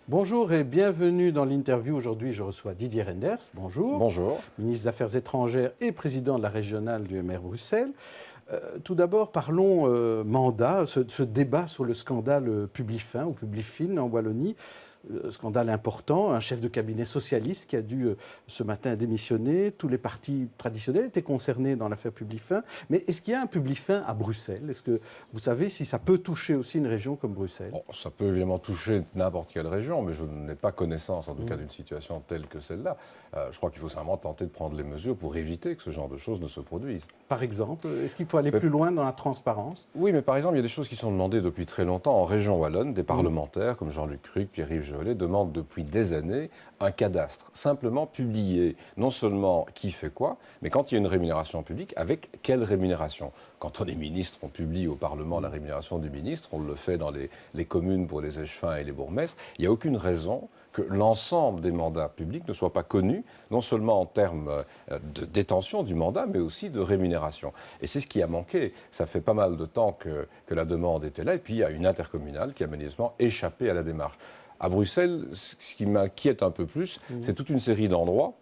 Bonjour et bienvenue dans l'interview. Aujourd'hui, je reçois Didier Reynders. Bonjour. Bonjour. Ministre des Affaires étrangères et président de la régionale du MR Bruxelles. Tout d'abord, parlons mandat, ce débat sur le scandale Publifin ou Publifin en Wallonie. Scandale important, un chef de cabinet socialiste qui a dû ce matin démissionner. Tous les partis traditionnels étaient concernés dans l'affaire Publifin. Mais est-ce qu'il y a un Publifin à Bruxelles? Est-ce que vous savez si ça peut toucher aussi une région comme Bruxelles? Bon, ça peut évidemment toucher n'importe quelle région, mais je n'ai pas connaissance, en tout cas, d'une situation telle que celle-là. Je crois qu'il faut simplement tenter de prendre les mesures pour éviter que ce genre de choses ne se produisent. Par exemple, est-ce qu'il faut aller plus loin dans la transparence? Oui, mais par exemple, il y a des choses qui sont demandées depuis très longtemps. En région wallonne, des parlementaires comme Jean-Luc Cruc, Pierre-Yves Jolet demandent depuis des années un cadastre. Simplement publier non seulement qui fait quoi, mais quand il y a une rémunération publique, avec quelle rémunération. Quand on est ministre, on publie au Parlement la rémunération du ministre. On le fait dans les communes pour les échevins et les bourgmestres. Il n'y a aucune raison que l'ensemble des mandats publics ne soit pas connu, non seulement en termes de détention du mandat, mais aussi de rémunération. Et c'est ce qui a manqué. Ça fait pas mal de temps que la demande était là, et puis il y a une intercommunale qui a manifestement échappé à la démarche. À Bruxelles, ce qui m'inquiète un peu plus, c'est toute une série d'endroits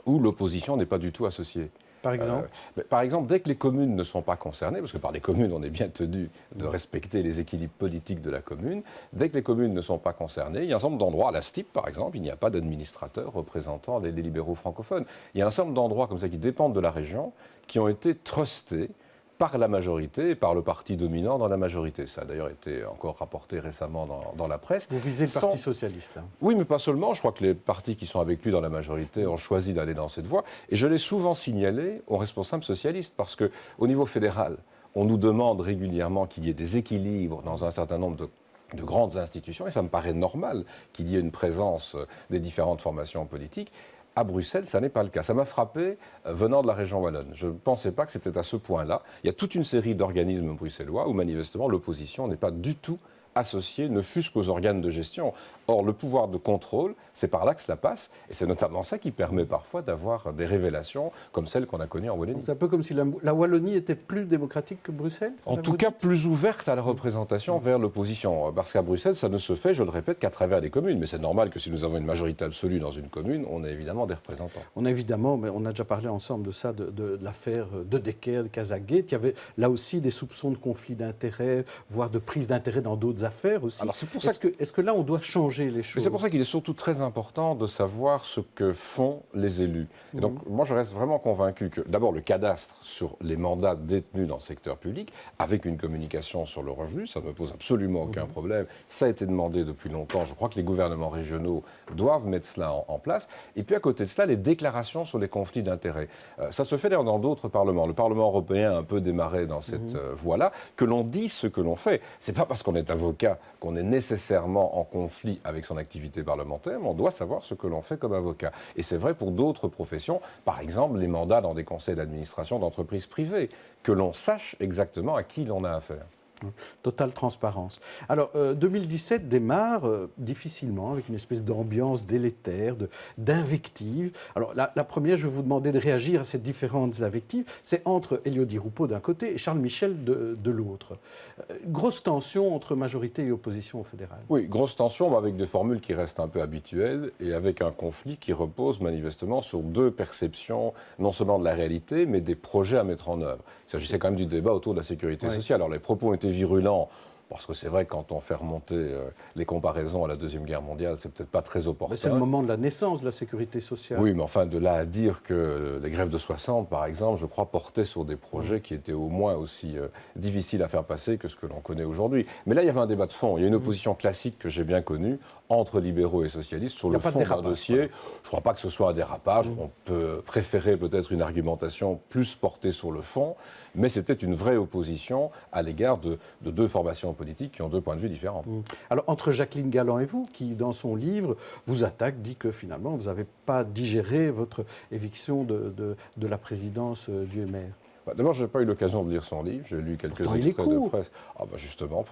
où l'opposition n'est pas du tout associée. Par exemple Par exemple, dès que les communes ne sont pas concernées, parce que par les communes, on est bien tenu de respecter les équilibres politiques de la commune, dès que les communes ne sont pas concernées, il y a un certain nombre d'endroits, à la STIP par exemple, il n'y a pas d'administrateur représentant les libéraux francophones. Il y a un certain nombre d'endroits comme ça qui dépendent de la région, qui ont été trustés par la majorité et par le parti dominant dans la majorité. Ça a d'ailleurs été encore rapporté récemment dans la presse. Vous visez le Parti socialiste, là? Oui, mais pas seulement. Je crois que les partis qui sont avec lui dans la majorité ont choisi d'aller dans cette voie. Et je l'ai souvent signalé aux responsables socialistes, parce qu'au niveau fédéral, on nous demande régulièrement qu'il y ait des équilibres dans un certain nombre de grandes institutions, et ça me paraît normal qu'il y ait une présence des différentes formations politiques. À Bruxelles, ça n'est pas le cas. Ça m'a frappé venant de la région wallonne. Je ne pensais pas que c'était à ce point-là. Il y a toute une série d'organismes bruxellois où manifestement l'opposition n'est pas du tout associée, ne fût-ce qu'aux organes de gestion. Or, le pouvoir de contrôle, c'est par là que cela passe, et c'est notamment ça qui permet parfois d'avoir des révélations comme celles qu'on a connues en Wallonie. C'est un peu comme si la Wallonie était plus démocratique que Bruxelles? En tout cas, plus ouverte à la représentation vers l'opposition. Parce qu'à Bruxelles, ça ne se fait, je le répète, qu'à travers les communes. Mais c'est normal que si nous avons une majorité absolue dans une commune, on ait évidemment des représentants. On a évidemment, mais on a déjà parlé ensemble de ça, de l'affaire de Decker, de Casagate. Il y avait là aussi des soupçons de conflit d'intérêts, voire de prise d'intérêt dans d'autres affaires aussi. Alors c'est pour ça est-ce que là, on doit changer les choses? Mais c'est pour ça qu'il est surtout très important de savoir ce que font les élus. Et donc, moi, je reste vraiment convaincu que, d'abord, le cadastre sur les mandats détenus dans le secteur public, avec une communication sur le revenu, ça ne me pose absolument aucun problème. Ça a été demandé depuis longtemps. Je crois que les gouvernements régionaux doivent mettre cela en place. Et puis, à côté de cela, les déclarations sur les conflits d'intérêts. Ça se fait d'ailleurs dans d'autres parlements. Le Parlement européen a un peu démarré dans cette voie-là. Que l'on dise ce que l'on fait. C'est pas parce qu'on est avocat qu'on est nécessairement en conflit avec son activité parlementaire, mais on doit savoir ce que l'on fait comme avocat. Et c'est vrai pour d'autres professions, par exemple les mandats dans des conseils d'administration d'entreprises privées, que l'on sache exactement à qui l'on a affaire. Totale transparence. Alors, 2017 démarre difficilement, avec une espèce d'ambiance délétère, d'invectives. Alors, la première, je vais vous demander de réagir à ces différentes invectives. C'est entre Elio Di Rupo d'un côté et Charles Michel de l'autre. Grosse tension entre majorité et opposition au fédéral. Oui, grosse tension, mais avec des formules qui restent un peu habituelles et avec un conflit qui repose manifestement sur deux perceptions, non seulement de la réalité, mais des projets à mettre en œuvre. Il s'agissait quand même du débat autour de la sécurité sociale. Alors, les propos ont été virulents, parce que c'est vrai que quand on fait remonter les comparaisons à la Deuxième Guerre mondiale, c'est peut-être pas très opportun. C'est le moment de la naissance de la sécurité sociale. Oui, mais enfin, de là à dire que les grèves de 60, par exemple, je crois, portaient sur des projets qui étaient au moins aussi difficiles à faire passer que ce que l'on connaît aujourd'hui. Mais là, il y avait un débat de fond. Il y a une opposition classique que j'ai bien connue, entre libéraux et socialistes, sur le fond d'un dossier. Voilà. Je ne crois pas que ce soit un dérapage. On peut préférer peut-être une argumentation plus portée sur le fond, mais c'était une vraie opposition à l'égard de deux formations politiques qui ont deux points de vue différents. Alors, entre Jacqueline Galland et vous, qui, dans son livre, vous attaque, dit que finalement, vous n'avez pas digéré votre éviction de la présidence du MR. D'abord, je n'ai pas eu l'occasion de lire son livre. J'ai lu quelques Pourtant, il est extraits de court. presse. Justement,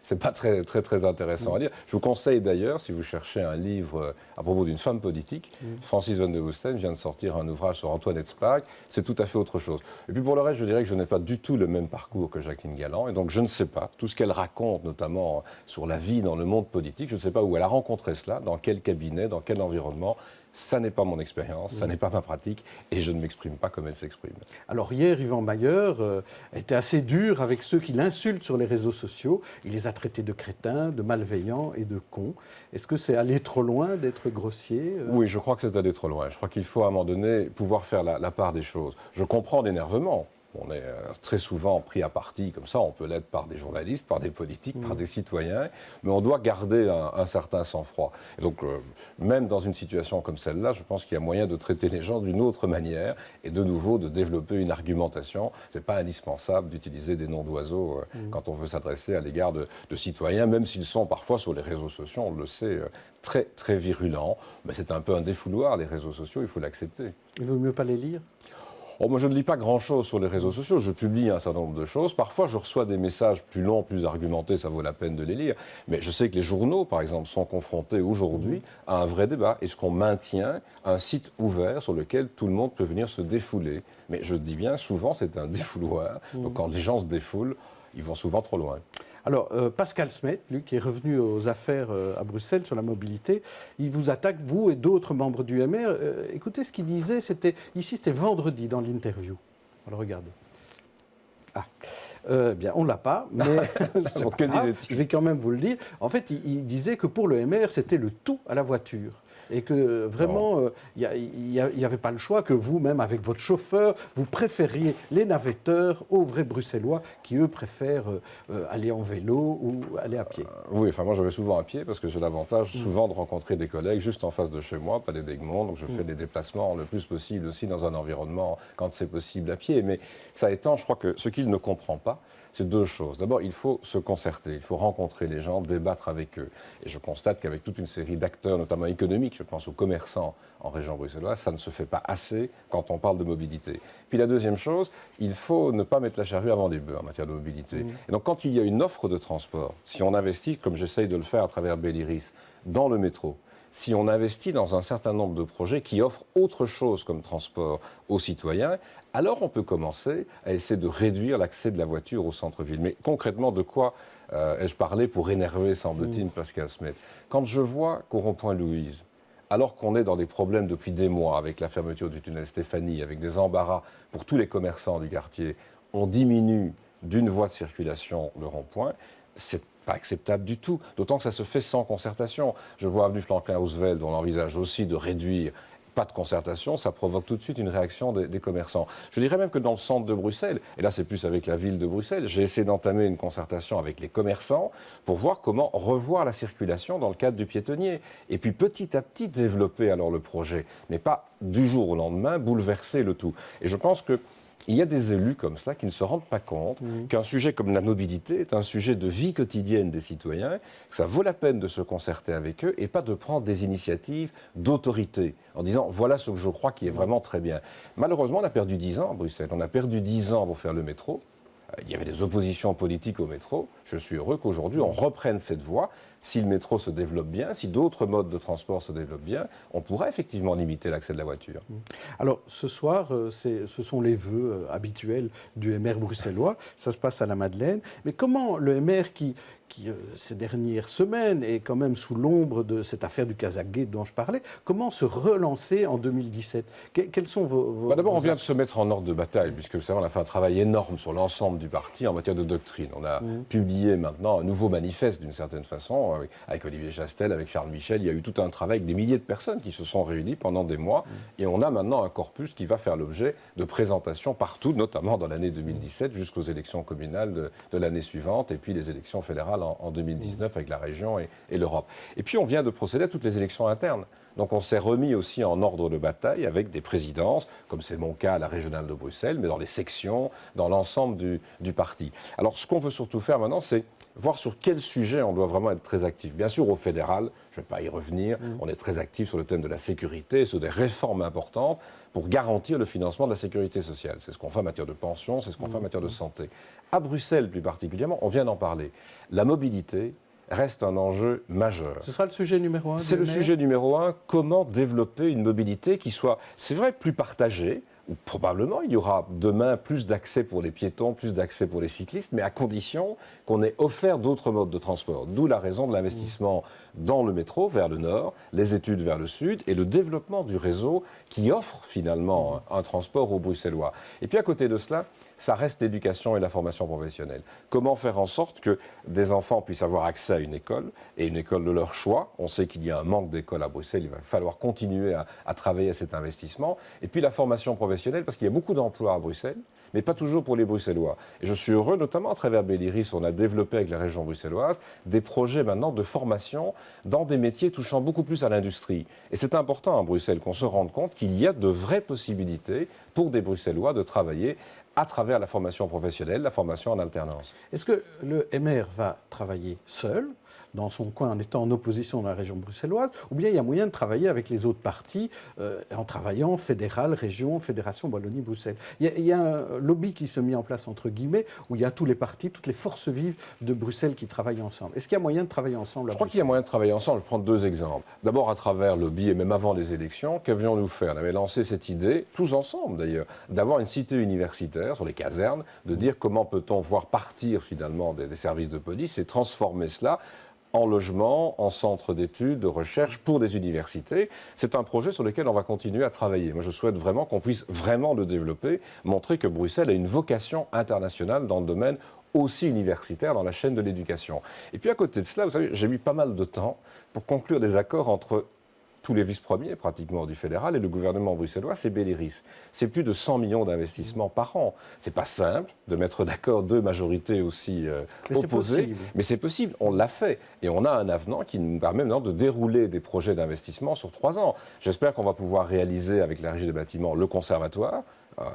c'est pas très intéressant à lire. Je vous conseille d'ailleurs, si vous cherchez un livre à propos d'une femme politique, Francis Van de Woesten vient de sortir un ouvrage sur Antoinette Spaak. C'est tout à fait autre chose. Et puis pour le reste, je dirais que je n'ai pas du tout le même parcours que Jacqueline Galland. Et donc je ne sais pas tout ce qu'elle raconte, notamment sur la vie dans le monde politique. Je ne sais pas où elle a rencontré cela, dans quel cabinet, dans quel environnement. Ça n'est pas mon expérience, ça n'est pas ma pratique, et je ne m'exprime pas comme elle s'exprime. Alors hier, Yvan Mayer était assez dur avec ceux qui l'insultent sur les réseaux sociaux. Il les a traités de crétins, de malveillants et de cons. Est-ce que c'est aller trop loin d'être grossier Oui, je crois que c'est aller trop loin. Je crois qu'il faut à un moment donné pouvoir faire la part des choses. Je comprends l'énervement. On est très souvent pris à partie, comme ça, on peut l'être par des journalistes, par des politiques, par des citoyens, mais on doit garder un certain sang-froid. Et donc, même dans une situation comme celle-là, je pense qu'il y a moyen de traiter les gens d'une autre manière et de nouveau de développer une argumentation. Ce n'est pas indispensable d'utiliser des noms d'oiseaux quand on veut s'adresser à l'égard de citoyens, même s'ils sont parfois sur les réseaux sociaux, on le sait, très, très virulents. Mais c'est un peu un défouloir, les réseaux sociaux, il faut l'accepter. Il vaut mieux pas les lire? Moi, je ne lis pas grand-chose sur les réseaux sociaux. Je publie un certain nombre de choses. Parfois, je reçois des messages plus longs, plus argumentés. Ça vaut la peine de les lire. Mais je sais que les journaux, par exemple, sont confrontés aujourd'hui à un vrai débat. Est-ce qu'on maintient un site ouvert sur lequel tout le monde peut venir se défouler? Mais je dis bien, souvent, c'est un défouloir. Donc, quand les gens se défoulent, ils vont souvent trop loin. Alors, Pascal Smet, lui, qui est revenu aux affaires à Bruxelles sur la mobilité, il vous attaque, vous et d'autres membres du MR. Écoutez ce qu'il disait, c'était vendredi dans l'interview. Alors, regardez. Bien, on ne l'a pas, mais Bon, que disait-il? je vais quand même vous le dire. En fait, il disait que pour le MR, c'était le tout à la voiture. Et que vraiment, il n'y avait pas le choix, que vous, même avec votre chauffeur, vous préfériez les navetteurs aux vrais Bruxellois qui, eux, préfèrent aller en vélo ou aller à pied. Oui, enfin moi je vais souvent à pied parce que j'ai l'avantage souvent de rencontrer des collègues juste en face de chez moi, Palais d'Egmont, donc je fais des déplacements le plus possible aussi dans un environnement quand c'est possible à pied. Mais ça étant, je crois que ce qu'il ne comprend pas, c'est deux choses. D'abord, il faut se concerter, il faut rencontrer les gens, débattre avec eux. Et je constate qu'avec toute une série d'acteurs, notamment économiques, je pense aux commerçants en région bruxelloise, ça ne se fait pas assez quand on parle de mobilité. Puis la deuxième chose, il faut ne pas mettre la charrue avant les bœufs en matière de mobilité. Et donc quand il y a une offre de transport, si on investit, comme j'essaye de le faire à travers Belliris, dans le métro, si on investit dans un certain nombre de projets qui offrent autre chose comme transport aux citoyens, alors on peut commencer à essayer de réduire l'accès de la voiture au centre-ville. Mais concrètement, de quoi ai-je parlé pour énerver, semble-t-il, Pascal Smet? Quand je vois qu'au rond-point Louise, alors qu'on est dans des problèmes depuis des mois avec la fermeture du tunnel Stéphanie, avec des embarras pour tous les commerçants du quartier, on diminue d'une voie de circulation le rond-point, c'est pas acceptable du tout, d'autant que ça se fait sans concertation. Je vois avenue Franklin-Roosevelt, on envisage aussi de réduire. Pas de concertation, ça provoque tout de suite une réaction des commerçants. Je dirais même que dans le centre de Bruxelles, et là c'est plus avec la ville de Bruxelles, j'ai essayé d'entamer une concertation avec les commerçants pour voir comment revoir la circulation dans le cadre du piétonnier. Et puis petit à petit développer alors le projet, mais pas du jour au lendemain bouleverser le tout. Et je pense que il y a des élus comme ça qui ne se rendent pas compte qu'un sujet comme la mobilité est un sujet de vie quotidienne des citoyens, que ça vaut la peine de se concerter avec eux et pas de prendre des initiatives d'autorité en disant voilà ce que je crois qui est vraiment très bien. Malheureusement, on a perdu 10 ans à Bruxelles. On a perdu 10 ans pour faire le métro. Il y avait des oppositions politiques au métro. Je suis heureux qu'aujourd'hui, on reprenne cette voie. Si le métro se développe bien, si d'autres modes de transport se développent bien, on pourra effectivement limiter l'accès de la voiture. Alors, ce soir, ce sont les vœux habituels du MR bruxellois. Ça se passe à la Madeleine. Mais comment le MR qui ces dernières semaines, est quand même sous l'ombre de cette affaire du Kazakh dont je parlais, comment se relancer en 2017? Quels sont vos D'abord, on vient de axes? se mettre en ordre de bataille, puisque vous savez, on a fait un travail énorme sur l'ensemble du parti en matière de doctrine. On a publié maintenant un nouveau manifeste, d'une certaine façon, avec Olivier Chastel, avec Charles Michel. Il y a eu tout un travail avec des milliers de personnes qui se sont réunies pendant des mois. Et on a maintenant un corpus qui va faire l'objet de présentations partout, notamment dans l'année 2017, jusqu'aux élections communales de l'année suivante, et puis les élections fédérales en 2019 avec la région et l'Europe. Et puis on vient de procéder à toutes les élections internes. Donc on s'est remis aussi en ordre de bataille avec des présidences, comme c'est mon cas à la régionale de Bruxelles, mais dans les sections, dans l'ensemble du parti. Alors ce qu'on veut surtout faire maintenant, c'est voir sur quel sujet on doit vraiment être très actif. Bien sûr, au fédéral, je ne vais pas y revenir, on est très actif sur le thème de la sécurité, sur des réformes importantes pour garantir le financement de la sécurité sociale. C'est ce qu'on fait en matière de pension, c'est ce qu'on fait en matière de santé. À Bruxelles, plus particulièrement, on vient d'en parler. La mobilité reste un enjeu majeur. Ce sera le sujet numéro 1. C'est le sujet numéro 1, comment développer une mobilité qui soit, c'est vrai, plus partagée, ou probablement il y aura demain plus d'accès pour les piétons, plus d'accès pour les cyclistes, mais à condition qu'on ait offert d'autres modes de transport. D'où la raison de l'investissement dans le métro vers le nord, les études vers le sud et le développement du réseau qui offre finalement un transport aux Bruxellois. Et puis à côté de cela, ça reste l'éducation et la formation professionnelle. Comment faire en sorte que des enfants puissent avoir accès à une école, et une école de leur choix. On sait qu'il y a un manque d'écoles à Bruxelles, il va falloir continuer à travailler à cet investissement. Et puis la formation professionnelle, parce qu'il y a beaucoup d'emplois à Bruxelles, mais pas toujours pour les Bruxellois. Et je suis heureux, notamment à travers Belliris, on a développé avec la région bruxelloise des projets maintenant de formation dans des métiers touchant beaucoup plus à l'industrie. Et c'est important à Bruxelles qu'on se rende compte qu'il y a de vraies possibilités pour des Bruxellois de travailler à travers la formation professionnelle, la formation en alternance. Est-ce que le MR va travailler seul, dans son coin, en étant en opposition dans la région bruxelloise, ou bien il y a moyen de travailler avec les autres partis, en travaillant fédéral, région, fédération Wallonie-Bruxelles? Il y a un lobby qui se met en place, entre guillemets, où il y a tous les partis, toutes les forces vives de Bruxelles qui travaillent ensemble. Est-ce qu'il y a moyen de travailler ensemble à Je crois qu'il y a moyen de travailler ensemble. Je prends 2 exemples. D'abord, à travers le lobby, et même avant les élections, qu'avions-nous fait? On avait lancé cette idée, tous ensemble d'ailleurs, d'avoir une cité universitaire sur les casernes, de dire comment peut-on voir partir finalement des services de police et transformer cela en logement, en centre d'études, de recherche pour des universités. C'est un projet sur lequel on va continuer à travailler. Moi, je souhaite vraiment qu'on puisse vraiment le développer, montrer que Bruxelles a une vocation internationale dans le domaine aussi universitaire, dans la chaîne de l'éducation. Et puis à côté de cela, vous savez, j'ai mis pas mal de temps pour conclure des accords entre tous les vice-premiers pratiquement du fédéral et le gouvernement bruxellois, c'est Belliris. C'est plus de 100 millions d'investissements par an. C'est pas simple de mettre d'accord 2 majorités aussi opposées, mais c'est possible. On l'a fait et on a un avenant qui nous permet maintenant de dérouler des projets d'investissement sur 3 ans. J'espère qu'on va pouvoir réaliser avec la Régie des bâtiments le conservatoire.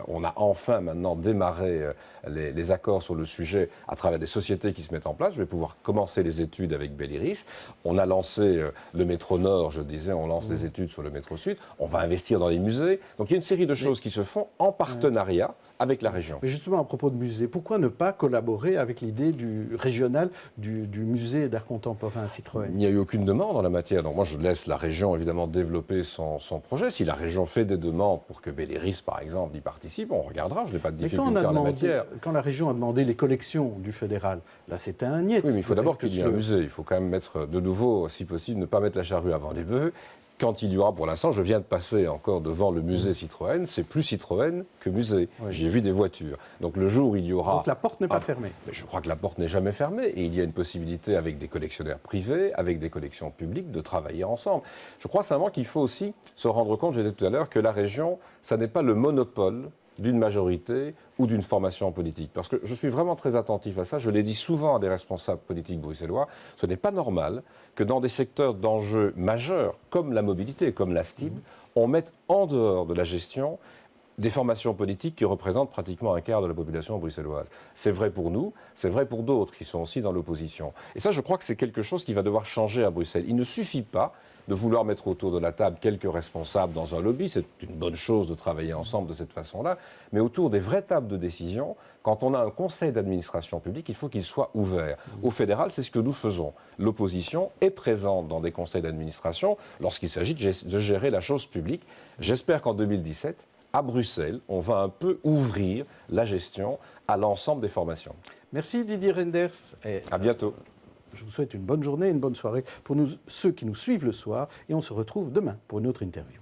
On a enfin maintenant démarré les accords sur le sujet à travers des sociétés qui se mettent en place. Je vais pouvoir commencer les études avec Belliris. On a lancé le métro Nord, je disais, on lance des études sur le métro Sud. On va investir dans les musées. Donc il y a une série de choses qui se font en partenariat avec la région. Mais justement, à propos de musées, pourquoi ne pas collaborer avec l'idée du régional du musée d'art contemporain à Citroën? Il n'y a eu aucune demande en la matière. Donc moi, je laisse la région, évidemment, développer son projet. Si la région fait des demandes pour que Belliris, par exemple, y participe, on regardera. Je n'ai pas de difficulté en la matière. Quand la région a demandé les collections du fédéral, là, c'était un niet. Oui, mais il faut d'abord qu'il y ait un musée. Il faut quand même mettre, de nouveau, si possible, ne pas mettre la charrue avant les bœufs. Quand il y aura, pour l'instant, je viens de passer encore devant le musée Citroën, c'est plus Citroën que musée. Oui. J'y ai vu des voitures. Donc le jour où il y aura... Donc la porte n'est pas fermée. Je crois que la porte n'est jamais fermée. Et il y a une possibilité avec des collectionneurs privés, avec des collections publiques, de travailler ensemble. Je crois simplement qu'il faut aussi se rendre compte, je disais tout à l'heure, que la région, ça n'est pas le monopole d'une majorité ou d'une formation politique. Parce que je suis vraiment très attentif à ça, je l'ai dit souvent à des responsables politiques bruxellois, ce n'est pas normal que dans des secteurs d'enjeux majeurs, comme la mobilité, comme la STIB, on mette en dehors de la gestion des formations politiques qui représentent pratiquement un quart de la population bruxelloise. C'est vrai pour nous, c'est vrai pour d'autres qui sont aussi dans l'opposition. Et ça, je crois que c'est quelque chose qui va devoir changer à Bruxelles. Il ne suffit pas de vouloir mettre autour de la table quelques responsables dans un lobby, c'est une bonne chose de travailler ensemble de cette façon-là, mais autour des vraies tables de décision, quand on a un conseil d'administration publique, il faut qu'il soit ouvert. Au fédéral, c'est ce que nous faisons. L'opposition est présente dans des conseils d'administration lorsqu'il s'agit de gérer la chose publique. J'espère qu'en 2017, à Bruxelles, on va un peu ouvrir la gestion à l'ensemble des formations. Merci Didier Reynders. À bientôt. Je vous souhaite une bonne journée, une bonne soirée pour ceux qui nous suivent le soir et on se retrouve demain pour une autre interview.